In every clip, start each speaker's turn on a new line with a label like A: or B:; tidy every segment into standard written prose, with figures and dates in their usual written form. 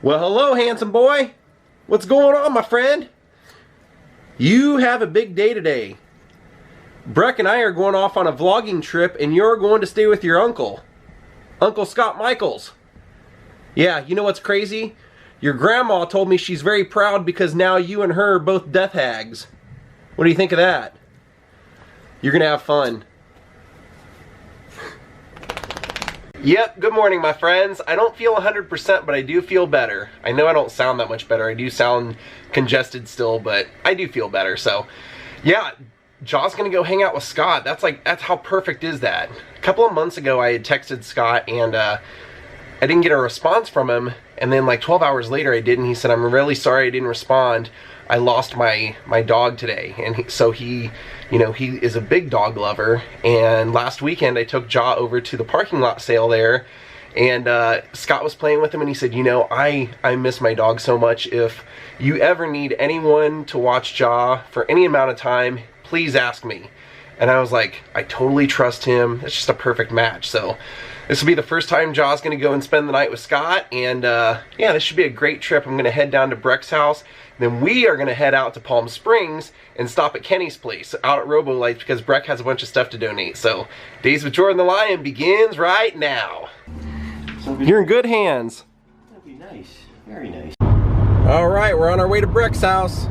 A: Well, hello, handsome boy. What's going on, my friend? You have a big day today. Breck and I are going off on a vlogging trip, and you're going to stay with your uncle, Uncle Scott Michaels. Yeah, you know what's crazy? Your grandma told me she's very proud because now you and her are both death hags. What do you think of that? You're gonna have fun. Yep, good morning, my friends. I don't feel 100%, but I do feel better. I know I don't sound that much better. I do sound congested still, but I do feel better. So, yeah, Jaw's gonna go hang out with Scott. That's how perfect is that? A couple of months ago, I had texted Scott, and I didn't get a response from him. And then like 12 hours later, I did, and he said, "I'm really sorry I didn't respond. I lost my dog today." And so he, you know, he is a big dog lover. And last weekend I took Jaw over to the parking lot sale there, and Scott was playing with him, and he said, "You know, I miss my dog so much. If you ever need anyone to watch Jaw for any amount of time, please ask me." And I was like, I totally trust him. It's just a perfect match. So this will be the first time Jaw's gonna go and spend the night with Scott, and yeah, this should be a great trip. I'm gonna head down to Breck's house. Then we are gonna head out to Palm Springs and stop at Kenny's place out at Robo Lights because Breck has a bunch of stuff to donate. So Daze with Jordan the Lion begins right now. You're in good hands.
B: That'd be nice, very nice.
A: All right, we're on our way to Breck's house.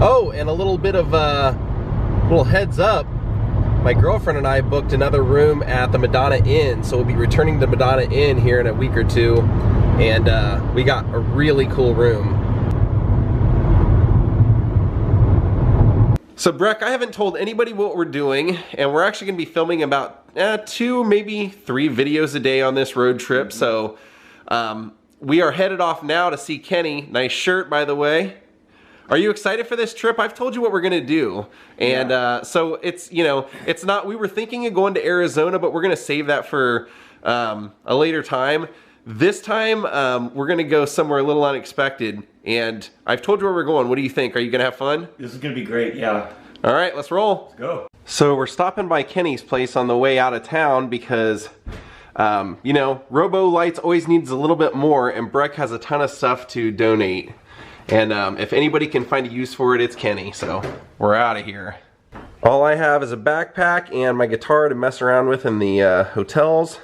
A: Oh, and a little bit of little heads up. My girlfriend and I booked another room at the Madonna Inn, so we'll be returning to Madonna Inn here in a week or two, and we got a really cool room. So Breck, I haven't told anybody what we're doing, and we're actually going to be filming about 2, maybe 3 videos a day on this road trip. So we are headed off now to see Kenny. Nice shirt, by the way. Are you excited for this trip? I've told you what we're gonna do, and so it's, you know, it's not, we were thinking of going to Arizona, but we're gonna save that for a later time. This time we're gonna go somewhere a little unexpected, and I've told you where we're going. What do you think? Are you gonna have fun?
B: This is gonna be great, yeah.
A: All right, let's roll.
B: Let's go.
A: So we're stopping by Kenny's place on the way out of town because you know, Robo Lights always needs a little bit more, and Breck has a ton of stuff to donate. And if anybody can find a use for it, it's Kenny, so we're out of here. All I have is a backpack and my guitar to mess around with in the hotels.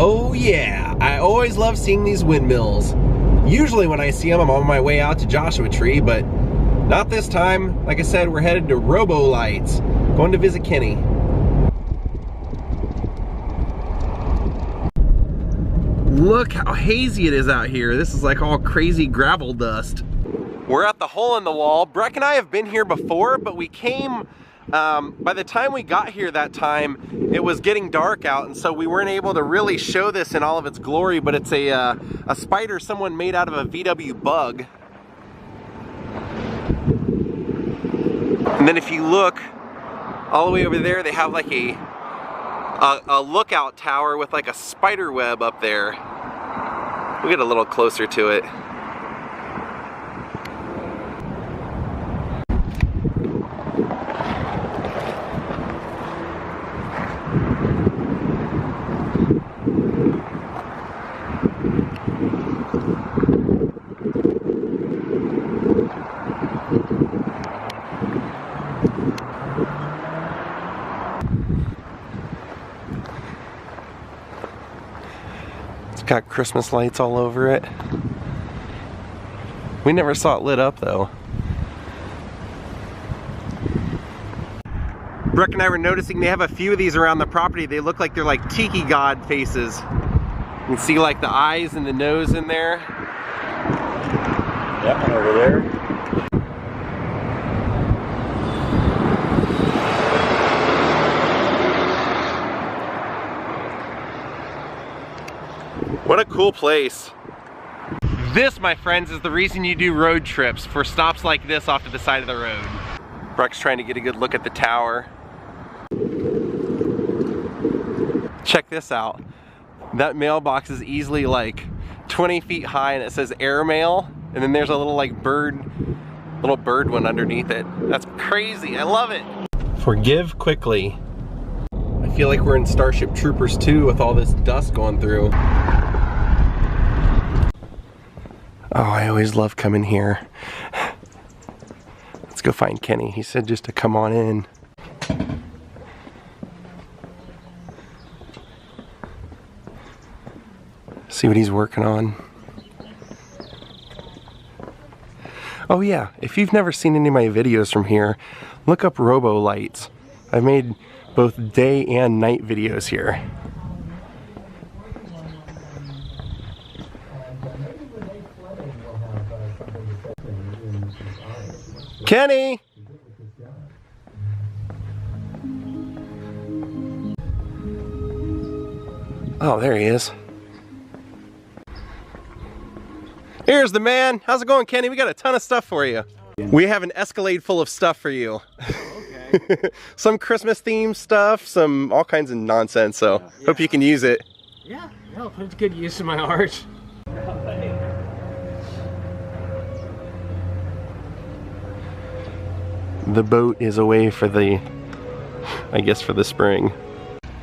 A: Oh yeah! I always love seeing these windmills. Usually when I see them, I'm on my way out to Joshua Tree, but not this time. Like I said, we're headed to Robo Lights, going to visit Kenny. Look how hazy it is out here. This is like all crazy gravel dust. We're at the hole in the wall. Breck and I have been here before, but we came, by the time we got here that time, it was getting dark out, and so we weren't able to really show this in all of its glory, but it's a spider someone made out of a VW bug. And then if you look all the way over there, they have like a lookout tower with like a spider web up there. We'll get a little closer to it. Got Christmas lights all over it. We never saw it lit up though. Breck and I were noticing they have a few of these around the property. They look like they're like tiki god faces. You can see like the eyes and the nose in there.
B: Yep, and over there.
A: What a cool place. This, my friends, is the reason you do road trips, for stops like this off to the side of the road. Breck's trying to get a good look at the tower. Check this out. That mailbox is easily like 20 feet high and it says airmail, and then there's a little like bird one underneath it. That's crazy, I love it. Forgive quickly. I feel like we're in Starship Troopers 2 with all this dust going through. Oh, I always love coming here. Let's go find Kenny. He said just to come on in. See what he's working on. Oh yeah, if you've never seen any of my videos from here, look up Robo Lights. I've made both day and night videos here. Kenny! Oh, there he is. Here's the man. How's it going, Kenny? We got a ton of stuff for you. We have an Escalade full of stuff for you. Okay. Some Christmas themed stuff, some all kinds of nonsense, so hope you can use it.
C: Yeah, I'll put good use of my art.
A: The boat is away for the, I guess for the spring.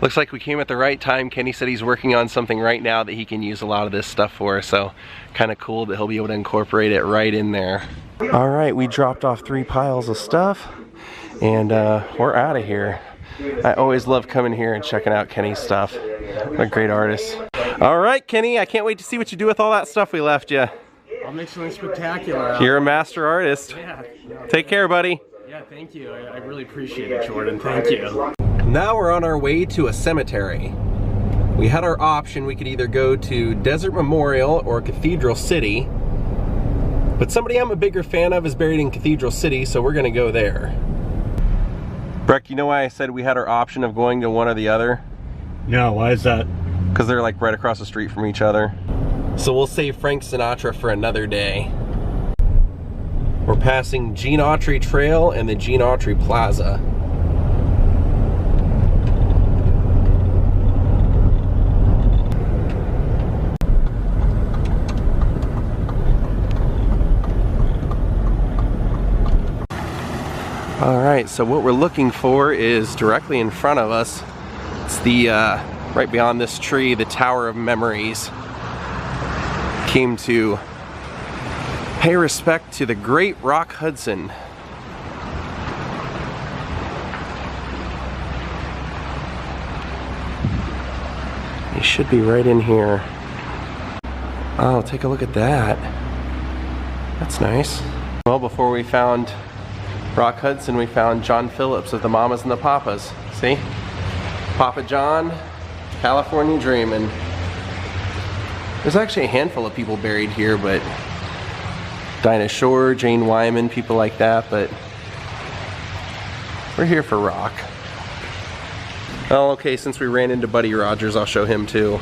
A: Looks like we came at the right time. Kenny said he's working on something right now that he can use a lot of this stuff for, so kind of cool that he'll be able to incorporate it right in there. All right, we dropped off 3 piles of stuff, and we're out of here. I always love coming here and checking out Kenny's stuff. What a great artist. All right, Kenny, I can't wait to see what you do with all that stuff we left you.
C: I'll make something spectacular.
A: You're a master artist.
C: Yeah.
A: Take care, buddy.
C: Yeah, thank you. I really appreciate it, Jordan. Thank you.
A: Now we're on our way to a cemetery. We had our option. We could either go to Desert Memorial or Cathedral City. But somebody I'm a bigger fan of is buried in Cathedral City, so we're gonna go there. Breck, you know why I said we had our option of going to one or the other?
B: No, why is that?
A: Because they're like right across the street from each other. So we'll save Frank Sinatra for another day. We're passing Gene Autry Trail and the Gene Autry Plaza. All right, so what we're looking for is directly in front of us. It's the, right beyond this tree, the Tower of Memories. Came to pay respect to the great Rock Hudson. He should be right in here. Oh, take a look at that. That's nice. Well, before we found Rock Hudson, we found John Phillips of the Mamas and the Papas. See? Papa John, California Dreamin'. There's actually a handful of people buried here, but Dinah Shore, Jane Wyman, people like that, but we're here for rock. Oh, okay, since we ran into Buddy Rogers, I'll show him too.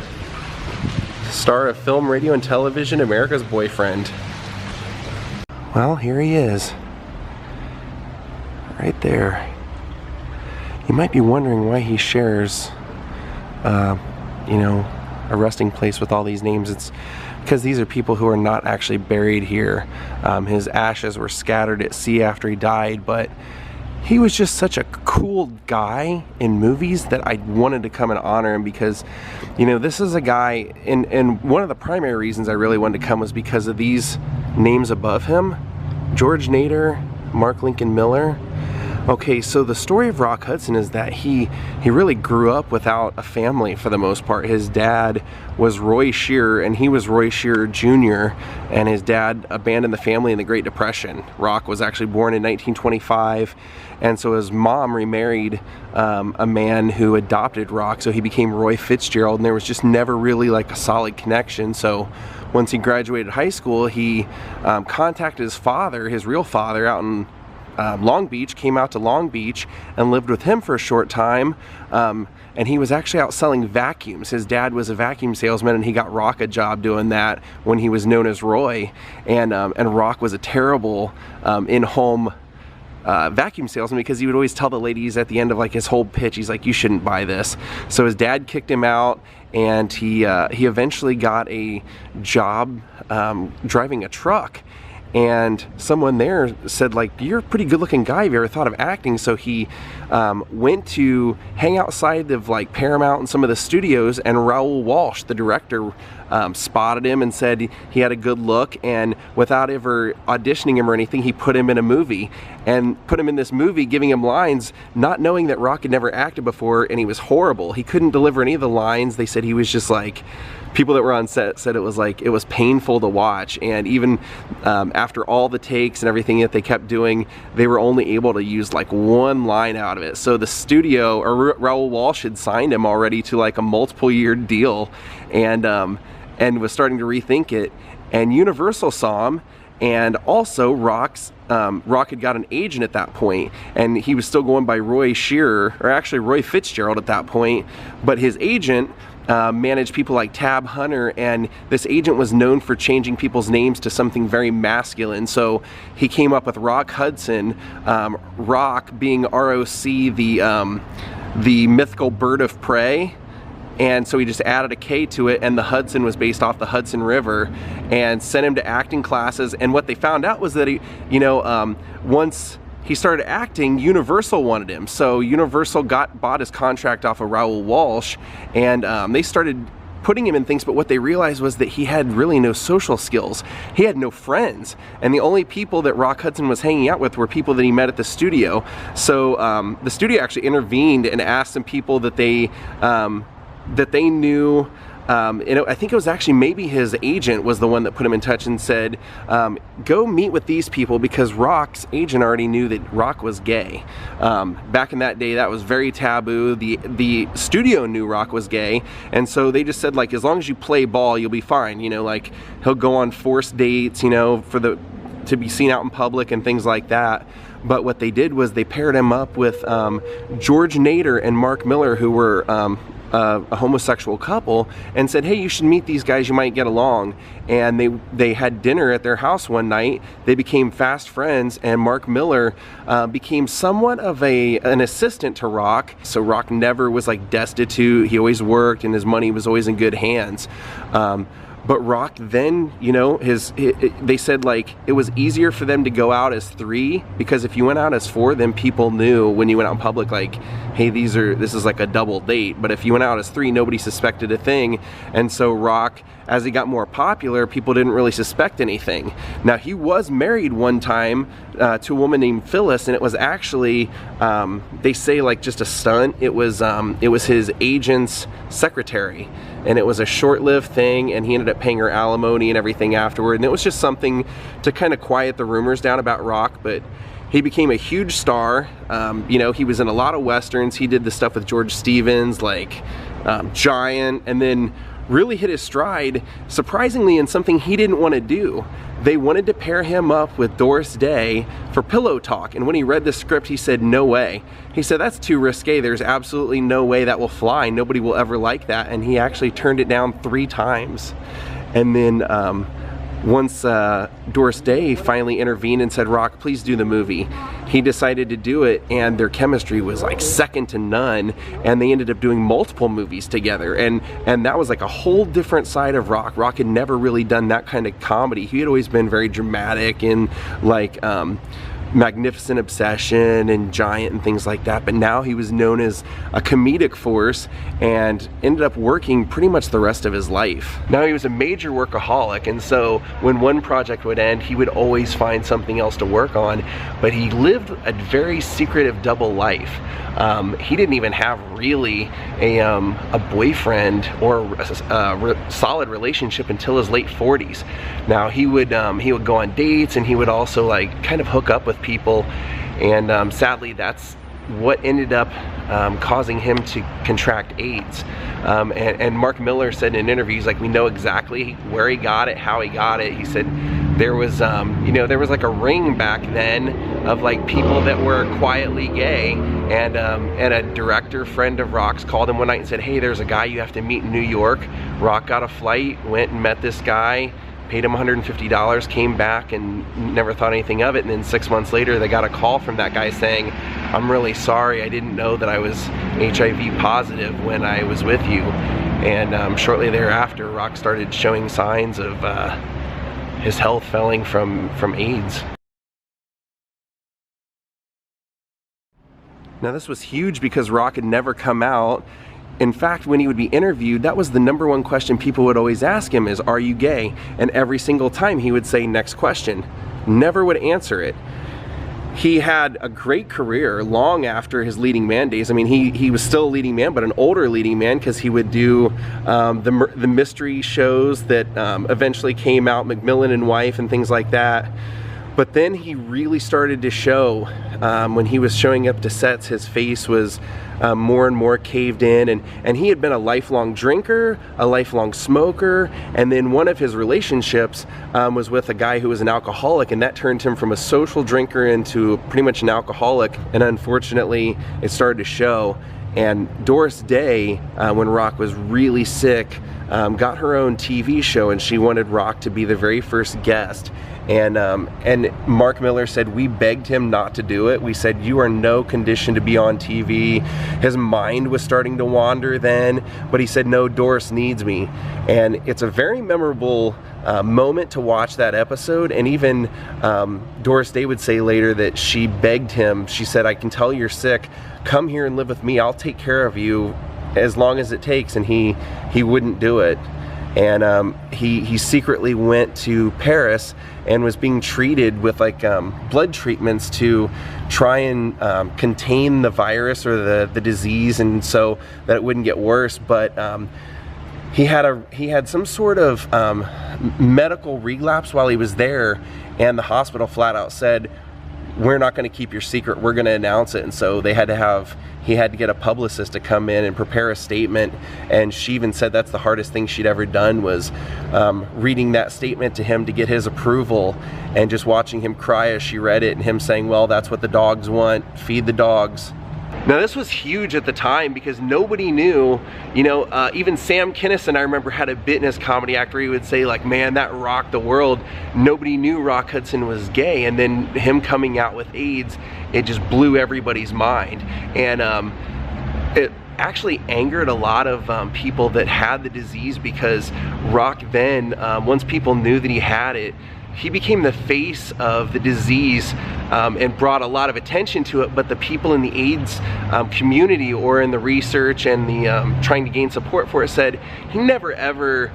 A: Star of film, radio, and television, America's Boyfriend. Well, here he is. Right there. You might be wondering why he shares, you know, a resting place with all these names. It's because these are people who are not actually buried here. His ashes were scattered at sea after he died, but he was just such a cool guy in movies that I wanted to come and honor him because, you know, this is a guy, and one of the primary reasons I really wanted to come was because of these names above him. George Nader, Mark Lincoln Miller. Okay, so the story of Rock Hudson is that he really grew up without a family for the most part. His dad was Roy Shearer, and he was Roy Shearer Jr., and his dad abandoned the family in the Great Depression. Rock was actually born in 1925, and so his mom remarried a man who adopted Rock, so he became Roy Fitzgerald, and there was just never really like a solid connection. So once he graduated high school, he contacted his father, his real father, out in Long Beach, came out to Long Beach and lived with him for a short time, and he was actually out selling vacuums. His dad was a vacuum salesman, and he got Rock a job doing that when he was known as Roy, and Rock was a terrible in-home vacuum salesman, because he would always tell the ladies at the end of like his whole pitch, he's like, you shouldn't buy this. So his dad kicked him out, and he eventually got a job driving a truck. And someone there said, like, you're a pretty good looking guy, have you ever thought of acting? So he went to hang outside of like Paramount and some of the studios, and Raoul Walsh, the director, spotted him and said he had a good look, and without ever auditioning him or anything, he put him in a movie, and put him in this movie, giving him lines, not knowing that Rock had never acted before, and he was horrible. He couldn't deliver any of the lines. They said he was just like, people that were on set said it was like, it was painful to watch. And even after all the takes and everything that they kept doing, they were only able to use like one line out of it. So the studio, or Raoul Walsh, had signed him already to like a multiple year deal, and was starting to rethink it. And Universal saw him, and also Rock had got an agent at that point, and he was still going by Roy Shearer, or actually Roy Fitzgerald at that point, but his agent managed people like Tab Hunter, and this agent was known for changing people's names to something very masculine. So he came up with Rock Hudson, Rock being R-O-C, the mythical bird of prey. And so he just added a K to it, and the Hudson was based off the Hudson River, and sent him to acting classes. And what they found out was that he, once he started acting, Universal wanted him. So Universal bought his contract off of Raoul Walsh, and they started putting him in things, but what they realized was that he had really no social skills. He had no friends, and the only people that Rock Hudson was hanging out with were people that he met at the studio. So the studio actually intervened and asked some people that they knew. I think it was actually maybe his agent was the one that put him in touch and said, go meet with these people, because Rock's agent already knew that Rock was gay. Back in that day, that was very taboo. The studio knew Rock was gay, and so they just said, like, as long as you play ball, you'll be fine. Like, he'll go on forced dates, to be seen out in public and things like that. But what they did was they paired him up with George Nader and Mark Miller, who were a homosexual couple, and said, hey, you should meet these guys, you might get along. And they had dinner at their house one night. They became fast friends, and Mark Miller became somewhat of an assistant to Rock. So Rock never was like destitute. He always worked, and his money was always in good hands. But Rock then, they said, like, it was easier for them to go out as 3, because if you went out as 4, then people knew when you went out in public, like, hey, this is like a double date. But if you went out as 3, nobody suspected a thing. And so Rock, as he got more popular, people didn't really suspect anything. Now, he was married one time to a woman named Phillips, and it was actually, they say, like, just a stunt. It was his agent's secretary. And it was a short-lived thing, and he ended up paying her alimony and everything afterward. And it was just something to kind of quiet the rumors down about Rock. But he became a huge star. He was in a lot of westerns. He did the stuff with George Stevens, like Giant, and then really hit his stride, surprisingly, in something he didn't want to do. They wanted to pair him up with Doris Day for Pillow Talk, and when he read the script, he said, no way. He said, that's too risque. There's absolutely no way that will fly. Nobody will ever like that. And he actually turned it down 3 times. And then once Doris Day finally intervened and said, Rock, please do the movie, he decided to do it, and their chemistry was like second to none, and they ended up doing multiple movies together, and that was like a whole different side of Rock. Rock had never really done that kind of comedy. He had always been very dramatic and like Magnificent Obsession and Giant and things like that, but now he was known as a comedic force and ended up working pretty much the rest of his life. Now, he was a major workaholic, and so when one project would end, he would always find something else to work on, but he lived a very secretive double life. He didn't even have really a boyfriend or a solid relationship until his late 40s. Now, he would go on dates, and he would also like kind of hook up with people, and sadly, that's what ended up causing him to contract AIDS. And Mark Miller said in an interview, he's like, we know exactly where he got it, how he got it. He said there was there was like a ring back then of like people that were quietly gay, and a director friend of Rock's called him one night and said, hey, there's a guy you have to meet in New York. Rock got a flight, went and met this guy, paid him $150, came back and never thought anything of it. And then 6 months later, they got a call from that guy saying, "I'm really sorry, I didn't know that I was HIV positive when I was with you." And shortly thereafter, Rock started showing signs of his health failing from AIDS. Now this was huge because Rock had never come out. In fact, when he would be interviewed, that was the #1 question people would always ask him is, "Are you gay?" And every single time he would say, "Next question." Never would answer it. He had a great career long after his leading man days. I mean, he was still a leading man, but an older leading man, because he would do the mystery shows that eventually came out, Macmillan and Wife and things like that. But then he really started to show, when he was showing up to sets, his face was more and more caved in, and he had been a lifelong drinker, a lifelong smoker, and then one of his relationships was with a guy who was an alcoholic, and that turned him from a social drinker into pretty much an alcoholic, and unfortunately it started to show. And Doris Day, when Rock was really sick, got her own TV show, and she wanted Rock to be the very first guest. And Mark Miller said, we begged him not to do it. We said, you are no condition to be on TV. His mind was starting to wander then, but he said, no, Doris needs me. And it's a very memorable moment to watch that episode. And even Doris Day would say later that she begged him. She said, I can tell you're sick. Come here and live with me. I'll take care of you as long as it takes. And he wouldn't do it. And he secretly went to Paris and was being treated with like blood treatments to try and contain the virus or the disease, and so that it wouldn't get worse. But he had some sort of medical relapse while he was there, and the hospital flat out said, we're not going to keep your secret, we're going to announce it. And so he had to get a publicist to come in and prepare a statement, and she even said that's the hardest thing she'd ever done, was reading that statement to him to get his approval, and just watching him cry as she read it, and him saying, well, that's what the dogs want, feed the dogs. Now this was huge at the time because nobody knew, you know, even Sam Kinison, I remember, had a bit in his comedy act where he would say like, man, that rocked the world. Nobody knew Rock Hudson was gay, and then him coming out with AIDS, it just blew everybody's mind. And it actually angered a lot of people that had the disease, because Rock then, once people knew that he had it, he became the face of the disease and brought a lot of attention to it. But the people in the AIDS community, or in the research and the trying to gain support for it, said he never ever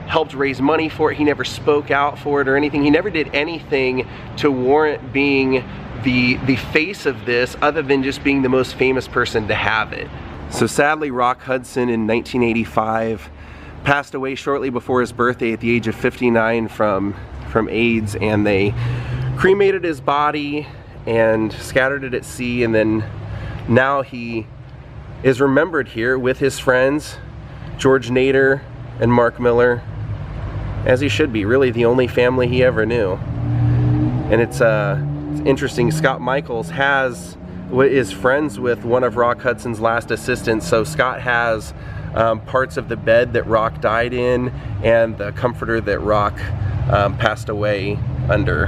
A: helped raise money for it. He never spoke out for it or anything. He never did anything to warrant being the face of this, other than just being the most famous person to have it. So sadly, Rock Hudson in 1985 passed away shortly before his birthday at the age of 59 from AIDS, and they cremated his body and scattered it at sea. And then now he is remembered here with his friends George Nader and Mark Miller, as he should be, really the only family he ever knew. And it's interesting, Scott Michaels is friends with one of Rock Hudson's last assistants, so Scott has parts of the bed that Rock died in and the comforter that Rock passed away under.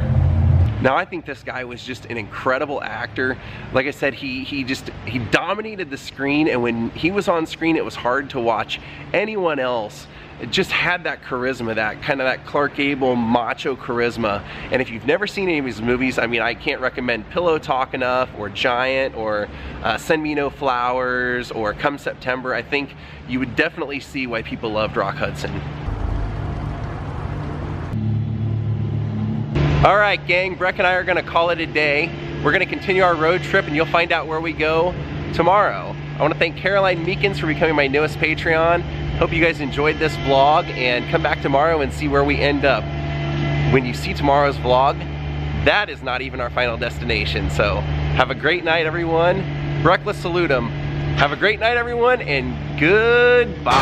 A: Now I think this guy was just an incredible actor. Like I said, he dominated the screen, and when he was on screen it was hard to watch anyone else. It just had that charisma, that kind of that Clark Gable macho charisma. And if you've never seen any of his movies, I mean, I can't recommend Pillow Talk enough, or Giant, or Send Me No Flowers, or Come September. I think you would definitely see why people loved Rock Hudson. All right, gang, Breck and I are gonna call it a day. We're gonna continue our road trip, and you'll find out where we go tomorrow. I wanna thank Caroline Meekins for becoming my newest Patreon. Hope you guys enjoyed this vlog, and come back tomorrow and see where we end up. When you see tomorrow's vlog, that is not even our final destination. So have a great night, everyone. Breckless salutum. Have a great night, everyone, and goodbye.